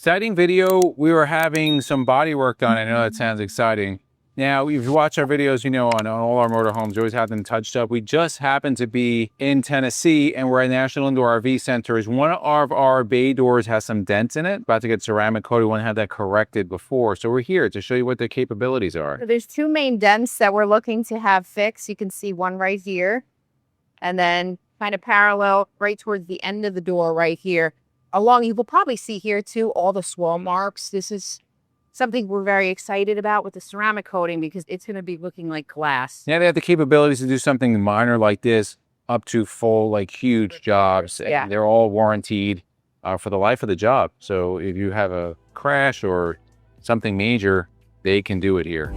Exciting video. We were having some body work done. I know that sounds exciting. Now, if you watch our videos, you know, on all our motorhomes, we always have them touched up. We just happened to be in Tennessee, and we're at National Indoor RV Centers. One of our bay doors has some dents in it, about to get ceramic coated. We want to have that corrected before. So we're here to show you what the capabilities are. So there's two main dents that we're looking to have fixed. You can see one right here, and then kind of parallel right towards the end of the door right here. Along, you will probably see here too, all the swirl marks. This is something we're very excited about with the ceramic coating because it's going to be looking like glass. Yeah, they have the capabilities to do something minor like this up to full, like huge jobs. Yeah. And they're all warranted for the life of the job. So if you have a crash or something major, they can do it here.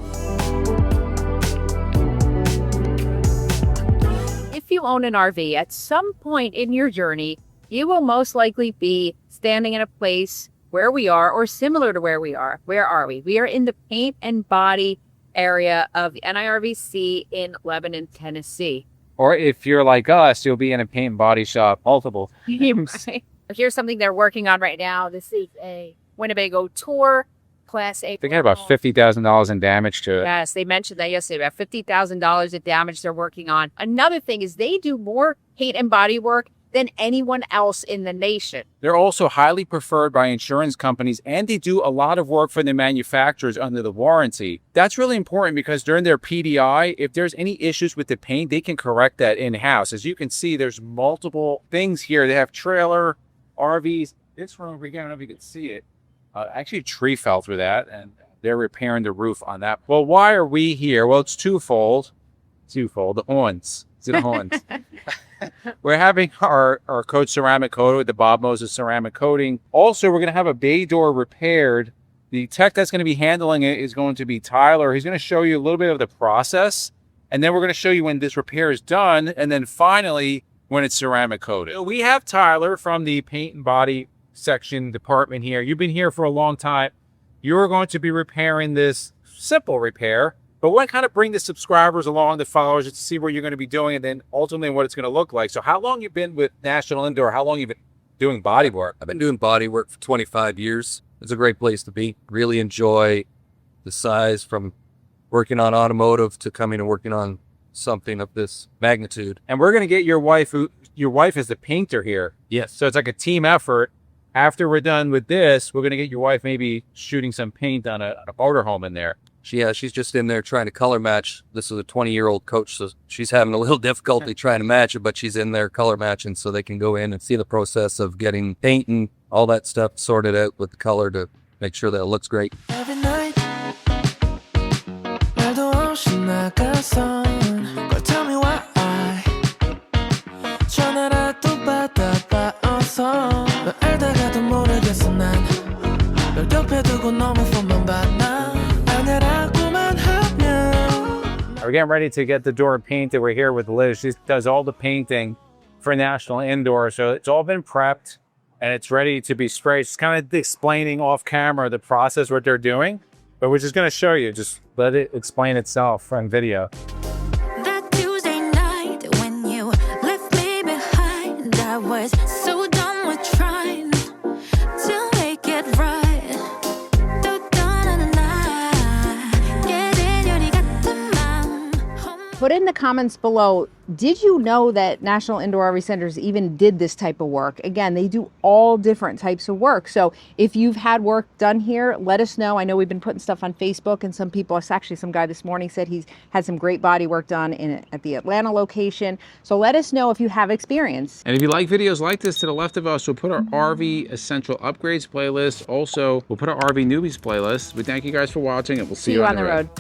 If you own an RV, at some point in your journey, you will most likely be standing in a place where we are or similar to where we are. Where are we? We are in the paint and body area of the NIRVC in Lebanon, Tennessee. Or if you're like us, you'll be in a paint and body shop multiple times. Right. Here's something they're working on right now. This is a Winnebago Tour Class A. They got about $50,000 in damage to it. Yes, they mentioned that yesterday, about $50,000 in damage they're working on. Another thing is they do more paint and body work than anyone else in the nation. They're also highly preferred by insurance companies, and they do a lot of work for the manufacturers under the warranty. That's really important because during their PDI, if there's any issues with the paint, they can correct that in-house. As you can see, there's multiple things here. They have trailer, RVs. This one over here, I don't know if you can see it. Actually, a tree fell through that, and they're repairing the roof on that. Well, why are we here? Well, it's twofold. The horns. It's the horns. We're having our coat ceramic coated with the Bob Moses ceramic coating. Also, we're going to have a bay door repaired. The tech that's going to be handling it is going to be Tyler. He's going to show you a little bit of the process, and then we're going to show you when this repair is done, and then finally when it's ceramic coated. So we have Tyler from the paint and body section department here. You've been here for a long time. You're going to be repairing this simple repair. But what kind of bring the subscribers along, the followers, to see what you're going to be doing and then ultimately what it's going to look like. So how long you been with National Indoor? How long you been doing body work? I've been doing body work for 25 years. It's a great place to be. Really enjoy the size from working on automotive to coming and working on something of this magnitude. And we're going to get your wife is the painter here. Yes. So it's like a team effort. After we're done with this, we're going to get your wife maybe shooting some paint on a motorhome in there. She's just in there trying to color match. This is a 20-year-old coach, so she's having a little difficulty trying to match it, but she's in there color matching so they can go in and see the process of getting paint and all that stuff sorted out with the color to make sure that it looks great. Every night, 말도 없이 나가서 걸 tell me why 전화라도 받아봐 어서 널 알다가도 모르겠어 난 널 옆에 두고 너무 폰만 봤나 We're getting ready to get the door painted. We're here with Liz. She does all the painting for National Indoor. So it's all been prepped and it's ready to be sprayed. She's kind of explaining off camera the process, what they're doing. But we're just going to show you. Just let it explain itself on video. That Tuesday night when you left me behind, I was so done with trying to make it right. Put in the comments below, did you know that National Indoor RV Centers even did this type of work? Again, they do all different types of work. So if you've had work done here, let us know. I know we've been putting stuff on Facebook, and some people, actually some guy this morning said he's had some great body work done at the Atlanta location. So let us know if you have experience. And if you like videos like this, to the left of us, we'll put our RV Essential Upgrades playlist. Also, we'll put our RV Newbies playlist. We thank you guys for watching, and we'll see you on the road.